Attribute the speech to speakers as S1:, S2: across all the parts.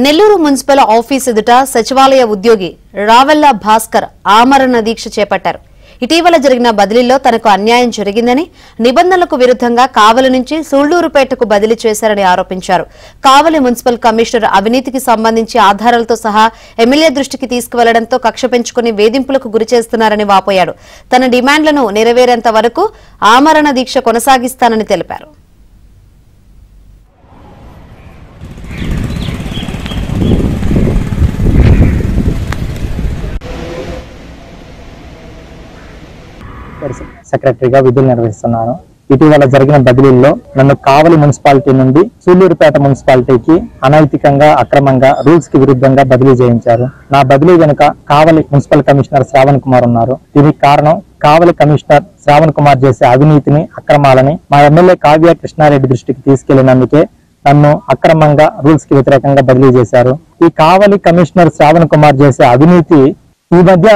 S1: Nellore municipal office ఎదుట సచివాలయ ఉద్యోగి రావెల్ల భాస్కర్ ఆమరణ దీక్ష చేపట్టారు. ఇటీవల జరిగిన బదిలీలో తనకు అన్యాయం జరిగిందని, నిబంధనలకు విరుద్ధంగా కావలి నుంచి సూళ్లూరుపేటకు బదిలీ చేశారని ఆరోపించారు. కావలి మున్సిపల్ కమిషనర్ అవినీతికి సంబంధించి ఆధారాలతో సహా ఎమ్మెల్యే దృష్టికి తీసుకువెళ్లడంతో కక్ష పెంచుకుని వేధింపులకు గురిచేస్తున్నారని వాపోయాడు. తన డిమాండ్లను నెరవేరేంత వరకు ఆమరణ దీక్ష కొనసాగిస్తానని తెలిపారు.
S2: సెక్రటరీగా విధులు నిర్వహిస్తున్నాను. ఇటీవల జరిగిన బదిలీల్లో నన్ను కావలి మున్సిపాలిటీ నుండి సూళ్లూరుపేట మున్సిపాలిటీకి అనైతికంగా, అక్రమంగా, రూల్స్ కి విరుద్ధంగా బదిలీ చేయించారు. నా బదిలీ వెనుక కావలి మున్సిపల్ కమిషనర్ శ్రావణ్ కుమార్ ఉన్నారు. దీనికి కారణం కావలి కమిషనర్ శ్రావణ్ కుమార్ చేసే అవినీతిని, అక్రమాలని మా ఎమ్మెల్యే కావ్య కృష్ణారెడ్డి దృష్టికి తీసుకెళ్లినందుకే నన్ను అక్రమంగా, రూల్స్ కి వ్యతిరేకంగా బదిలీ చేశారు. ఈ కావలి కమిషనర్ శ్రావణ్ కుమార్ చేసే అవినీతి ఈ మధ్య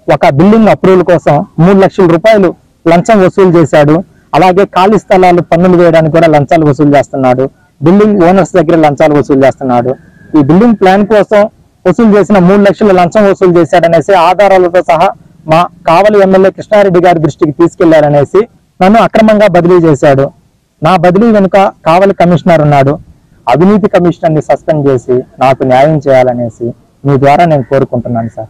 S2: ఒక బిల్డింగ్ అప్రూవల్ కోసం 3 లక్షల రూపాయలు లంచం వసూలు చేశాడు. అలాగే ఖాళీ స్థలాలు పన్నులు వేయడానికి కూడా లంచాలు వసూలు చేస్తున్నాడు. బిల్డింగ్ ఓనర్స్ దగ్గర లంచాలు వసూలు చేస్తున్నాడు. ఈ బిల్డింగ్ ప్లాన్ కోసం వసూలు చేసిన 3 లక్షల లంచం వసూలు చేశాడనేసి ఆధారాలతో సహా మా కావలి ఎమ్మెల్యే కృష్ణారెడ్డి గారి దృష్టికి తీసుకెళ్లారనేసి నన్ను అక్రమంగా బదిలీ చేశాడు. నా బదిలీ వెనుక కావలి కమిషనర్ ఉన్నాడు. అవినీతి కమిషనర్ ని సస్పెండ్ చేసి నాకు న్యాయం చేయాలనేసి మీ ద్వారా నేను కోరుకుంటున్నాను సార్.